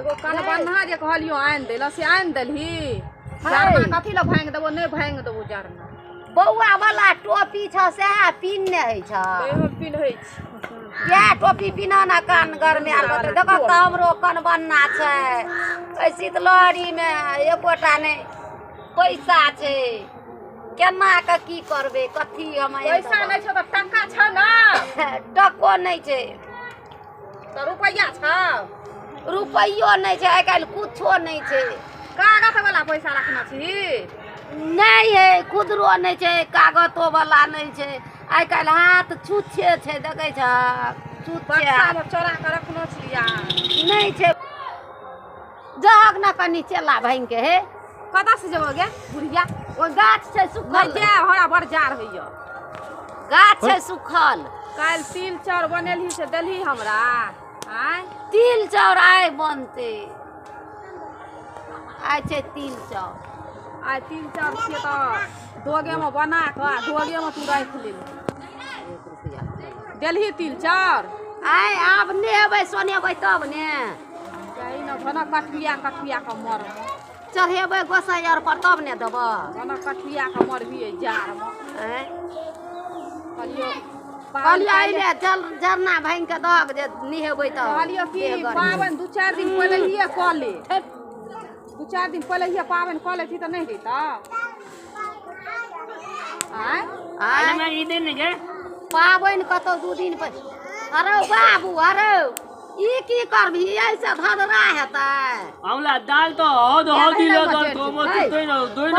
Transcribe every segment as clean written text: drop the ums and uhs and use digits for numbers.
एगो कन बन्हा जे कहलियो आनि देला से आनि देलही जरना कथी ला भांग देबो नहीं भांग देबो जरना बौआ वाला टोपी छ सएह पिन्ने है छ हम पिन्है छी क्या टोपी बिना ना कान गरमे आल बते देखो त हमरो कन बन्ना छै ए शीतलहरी में एकोटा नै पैसा छै केना के की करबे कथी हम पैसा नै छ त टका छ ना टको नै छै त रुपैया छ रुपैयो नै छै आइ काल्हि कुछो नै छै कागज वाला पैसा रखना छी नहीं है खुदरो नहीं छै कागतो वाला नहीं छै आइ काल्हि हाथ छुच्छे छै देखे छ छुच्छे में चोरा के रखनो छी यार नहीं छै जहक ना कनी चेला भांग के हे कदा से जेबो गे बुढ़िया ओ गाछ छै नहीं सुखल जे हमरा बड़ जार होइया गाछ छै सुखल काल तिल चाउर बनेलही से देलही हमरा आय तिल चाउर आइ बनते आइ छै तिल चाउर आय तिल चाउर छियै त दोगे में बना के दोगे में तू राख ले देलही तिल चाउर आइ आब नेबै सोनेबै तब ने जाई न घना कठिया के मर चढ़ेबै गोसाई आर पर तब ने देबै घना कठिया के मरबिए जार में कहलियो कहलियै जरना भांग के दग जे निहेबै त कहलियो कि पाबन 2-4 दिन पहिले हिए क ले 2-4 दिन पहिले हिए पाबन क ले थी त नहीं देता आय आय मैं ई दिन के पाबन कतो 2 दिन पर अरे बाबू अरे ई की करबी ऐसे धधरा हेतै हमला दाल तो हो दिलो तो मत तोइ न दोइ न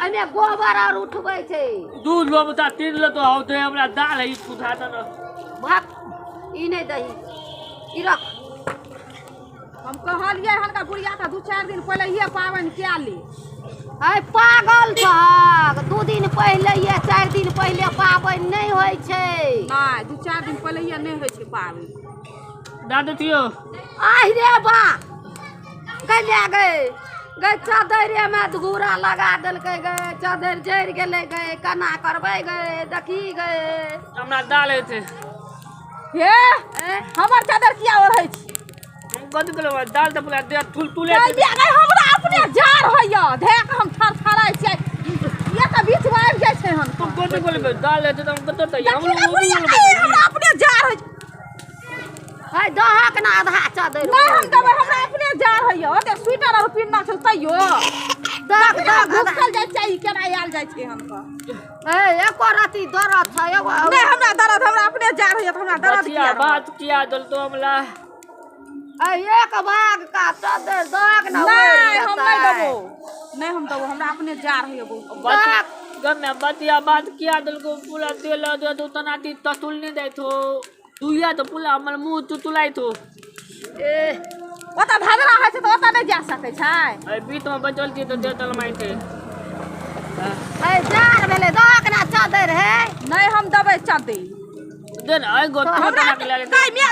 अने गोबर और उठबै छै दूध लो बता 3 लो तो हो तो हमरा दाल है सुधा त न भात ई नहीं दही ई रख हम कहलिए हनका बुढ़िया का 2-4 दिन पहिले हिए पाबन क्या ले है पागल छ 2 दिन पहिले ये 4 दिन पहिले पाबन नहीं होय छै नहीं 2-4 दिन पहिले हिए नहीं होय छै पाबन दाद दियो आहि रे बा कन्या गए गए चादरे में धूरा लगा देलकै गए चादर जरि गेलै गए केना करबै गए देखी गए हमरा दाल है थे हे हमर चादर किया ओढ़ै छी हम कथि करब दाल त पूरा दे तुले नहीं बिया गए हमरा अपने जार होइया देख हम थरथराइ छै ये त बीच में आबि जाय छै हम तुम कथि करब दाल है त हम कत त हमरा अपने जार होय है दहक ना आधा चादर नहीं हम देबै हमरा अपने जार होइया ओते स्वेटर और पिन्ना छल तइयो दहक दहक घुसल जाय छै केना आयल जाय छै हमका ए एको रति दरद छ एगो नहीं हमरा दर्द हमरा अपने जार होइया त हमरा दर्द किया बात किया दल तो हमला एक भाग का चादर दहक ना नहीं हम नहीं देबो नहीं हम देबो हमरा अपने जार होइया बात गमे बतिया बात किया दल को पूरा तेल दे तो तनाती ततुल नहीं दे थो दुइया तो पूरा हमर मुंह तुतुलाई थो ए ओता धदरा है छै त ओता नहीं जा सकै छै ए बीच में बचल थी तो दे तल माई थे है जार भेले दहक ना चादर है नहीं हम देबै चादर देन आई गो हमरा नहीं मिया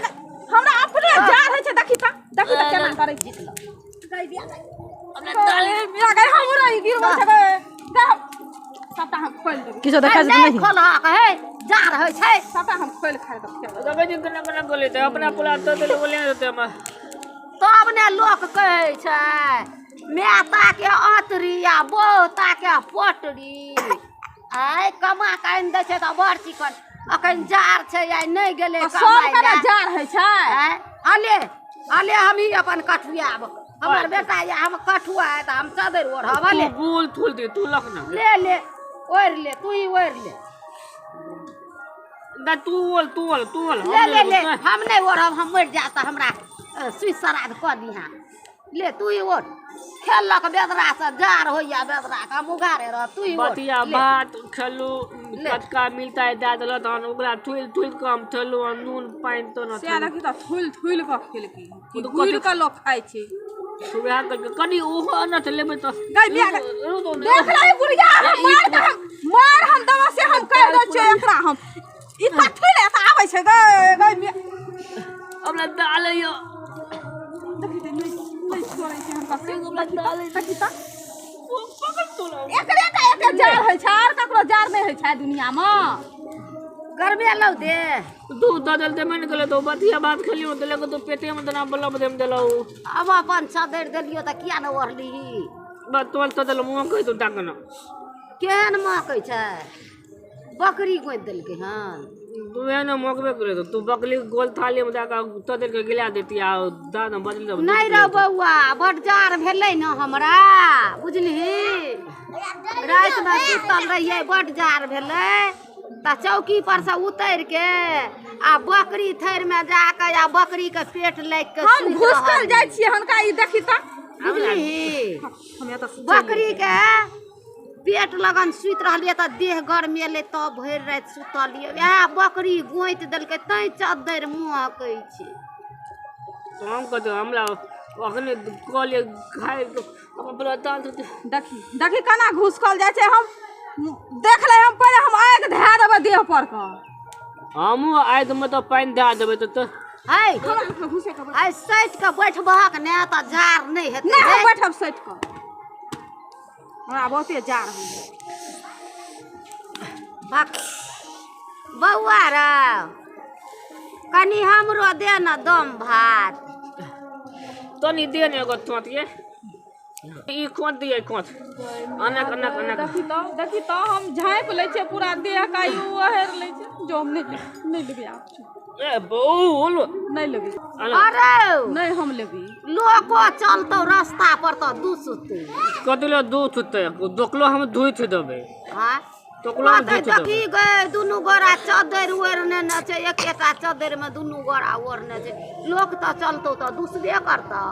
हमरा अपने जार है छै देखी त केना करै छी गई बिया अपने दाल मिया गई हमरा ई गिरबो छै गई सबटा हम खोल देबै किछो देखै छै नहीं खोलहक है जार है छै सबटा हम खोल खाइ देबै दबे दिन कना कना बोले थे अपना पूरा तो दे बोले होते हम तब ने लोक कहै छै मेता के अतरी आ बहुता के पोटरी आइ कमा के आनि दै छै त बड़ चिकन अखन जार छै आइ नहीं गेलै सब के जार है छै अले अले हम ही अपन कठुआब हमर बेटा या हम कठुआ है त हम चादर ओढ़ब ले फूल फूल दे तू लखना ले ले ओढ़ ले तू ही ओढ़ ले दा तू बोल ले ले ले हम नहीं ओढ़ब हम मर जाता हमरा सुई श्राद्ध क दिहा ले तू ही ओढ़ खेलक बेदरा से जार होइया बेदरा का मुगारे रह तू ही ओढ़ बतिया बात खलू कटका मिलता है दादल तहन ओकरा थुल कम थलू नून पाइन तो न से देखी त थुल के खेलकी गुड़ के लोग खाइ छै सुबह करके कनी ओहो न त लेबे त गई बिया देख लाई बुढ़िया मार हम दवा से हम कह दो छै एकरा हम ई कथि ले त आबै छै गई हमरा दाल यो देखी त नहीं छोड़ै छै हम कसे हमरा दाल देखी त पकड़ तो एकरे का एक जार है छै आर ककरो जार नहीं है छै दुनिया में गरबे लो दे दूध दे देलते मैंने कहले तो बतिया बात खेलियो देले को तो पेटे में तना बल्ला बदे में देलो अब अपन सदर देलियो त किया न ओढ़ली बस तोल तो देलो मुंह कहि तो डाकना केहन महकै छै बकरी गोद देलकै हन तू है ना मौकबे करे तो तू बकली गोल थाली में जाकर तो देर के गिला देती आ दाद में बदल दे नहीं रो बौआ बटजार भेलै न हमरा बुझलिही रात में सुतल रहिए बटजार भेलै त चौकी पर से उतर के आ बकरी थैर में जाके आ बकरी के पेट लाग के हम घुसकल जाइ छियै हनका ई देखी त बुझलिही हम एत बकरी के पेट लगन सुति रहलिए त देह गरमेले तब भरि रात सुतलिए वएह बकरी गोइत देलकै तै चद्दर महकै छै तो हम कहते हमरा अखने कहलिए खाए अपना दाल तो देखी देखी केना घुसकल जाइ छै हम देख ले हम पहले हम आग धै देबै देह पर क हमू आग में तो पानी दे देबै तो है घुसे के आई सैट के बैठबहक ने त जार नहीं हेतै नहीं हम बैठब सैट क हमरा बहुते जार होइए भक बौआ रे कनी हमरो दे न दम भात तो नहीं दे ने एगो तोतिए ई खोद दिए खोद अनक अनक अनक देखी तो हम झाँपि लै छियै पूरा देह का यू ओहर लै छै जो हम नहीं लेबै आप ए बोल नहीं लेबै अरे नहीं हम लेबै लोको चलतो रास्ता पर तो दुसते कतलो दूध छुते दोकलो हम धुइ थे देबे हां तोकलो हम धुइ थे देखी गए दुनु गोरा चदर ओरने न छै एकेटा चदर में दुनु गोरा ओरने छै लोक तो चलतो तो दुसबे करता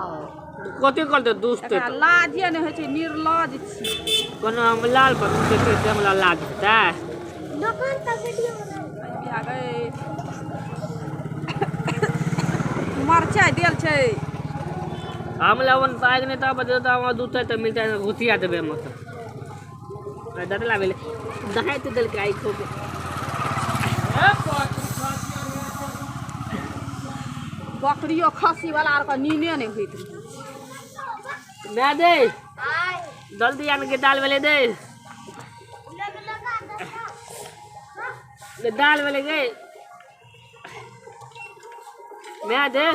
कथी करते दूसते लाजे नहीं होइ छै निर्लज छी कोनो हम लाल पर देखे से हमरा लाज होता लोकन त वीडियो आ गए मरचाई देल छै हम लावन पाग ने ता बजे ता हम दूध त मिलता है घुसिया देबे मत ददला बेले दहाई तो दल के आई खो के बकरियो खस्सी वाला आर के नीने नहीं होइत रहे मैं दे जल्दी आन के दाल वाले दे दाल वाले गए मैं दे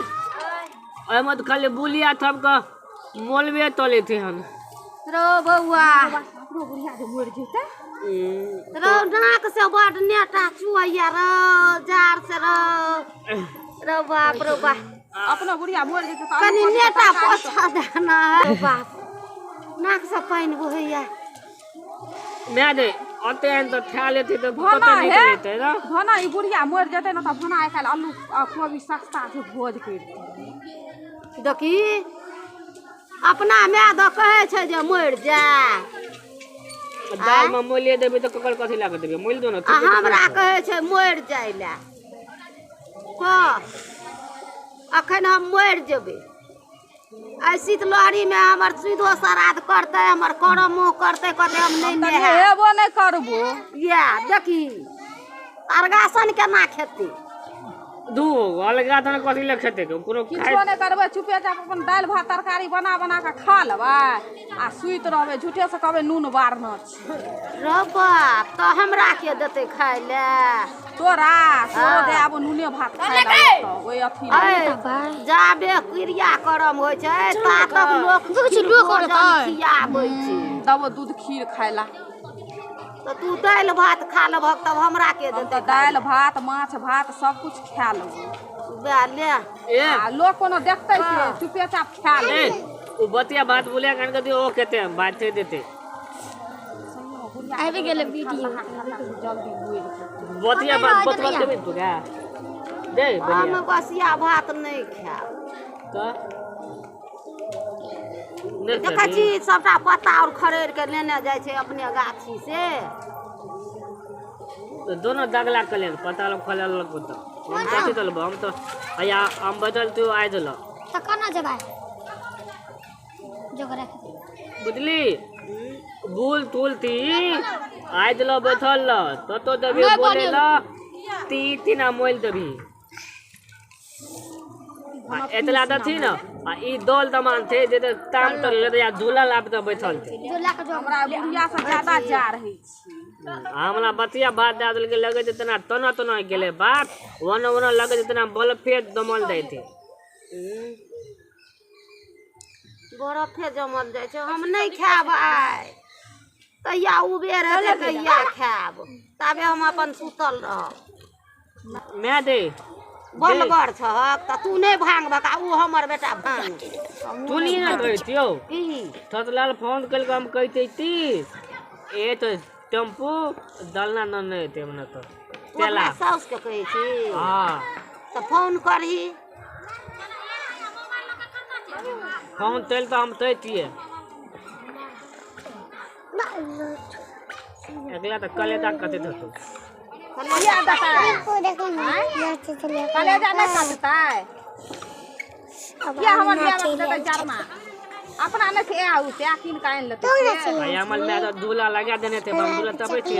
और मत खाली बुलिया थम का मोलवे तले थे हम रो बौआ रो बुढ़िया के मर जेते रो नाक से बड नेटा चुइया रो जार से रो बाप रो बाप अपना बुढ़िया मर जेते त कनी नेटा पोछा देना है बाप नाक से पानी बहैया मैं दे अते हैं तो खा लेते तो भना पता नहीं है चलते ना भना ई बुढ़िया मर जेते न त भना आइ काल आलू आ कोबी सस्ता से भोज कर देखी अपना माय द कहे छै जे मर जा दाल में मोलिए देबे तो ककर कथि लाग देबे मोल दो ना आ हमरा कहे छै मर जाय ला को अखन हम मर जेबे आई शीतलहरी में हमर सुधो श्राद्ध करते हमर करमो करते कहते हम नहीं तनी नेहे हेबो नहीं करबो या देखी अर्गासन केना खेते दू अलगा तन कथि लग खेते कोनो खाए किछो नहीं करबे चुपे चाप अपन दाल भात तरकारी बना बना के खा लेबै आ सुइत रहबै झूठे से कहबै नून बारना छै रो बाप तो हमरा के देते खाय ले तोरा तोरो दे आब नूने भात खाइ ले ओइ अथी जाबे क्रिया करम होइ छै ता तक लोक खियाबै छै दबो दूध खीर खाइ ला तो तू दाल भात खा लेबहक तब हमरा के हम देते त दाल भात माछ भात सब कुछ खा लेबै बे ले ए आ लोग कोनो देखतै कि चुपे चाप खा ए ले वो बतिया बात बोले कान कथि ओ कहते हैं बात दे देते आबे गेले वीडियो जल्दी बुझ बतिया बात बतवा देबे तो का दे हम बढ़िया बसिया भात नहीं खाब तो देखै छी सबटा पत्ता और खड़ेर के लेने जाइ छै अपने गाछी से तो दोनों दगला कले पता लो खले लग तो हम कथि दल हम तो आया हम बदल तू आइ दल त कना जगह जगह बुझली बुल तुलती आइ दल बैठल तो देबे बोले ला ती तीना मोल देबी एतला त थी न आ ई दोल तमान थे जे ताम तर या झूला लाप त बैठल थे हमरा बुढ़िया से ज्यादा जा रही छी हमरा बतिया बात दे दिल के लगे जितना तना तना गेले बात वन वन लगे जितना बल्फे दमल जाए थे बरफे जमल जाइ छै हम नहीं खाब आइ तहिया उबेर हेतै तहिया खाब ताबे हम अपन सुतल रहब मैं दे बलगर छहक त तू नहीं भांगबक आ उ हमर बेटा भांग तू नहीं ना कहतियो की थतलाल फोन कल के हम कहते ती ए तो टेम्पू दलना न नहीं थे मने तो तेला साउस के कहै छी हां त फोन करही फोन तेल तो हम तैतिए अगला तो कलेजा कते तो कलिया दताई कलेजा नहीं कटताई क्या हमर बियाह में देतै जरमा अपना ने से आउ से किन काइन लेते भाई हमल में तो दूल्हा लगा देने थे हम दूल्हा तबे थी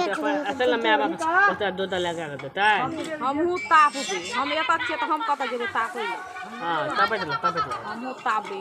असल में बाप पता दूध लगा के देता है हमहु ताप दे हम एत छे त हम कत जेबै तापै हां तबे चलो हमहु ताप दे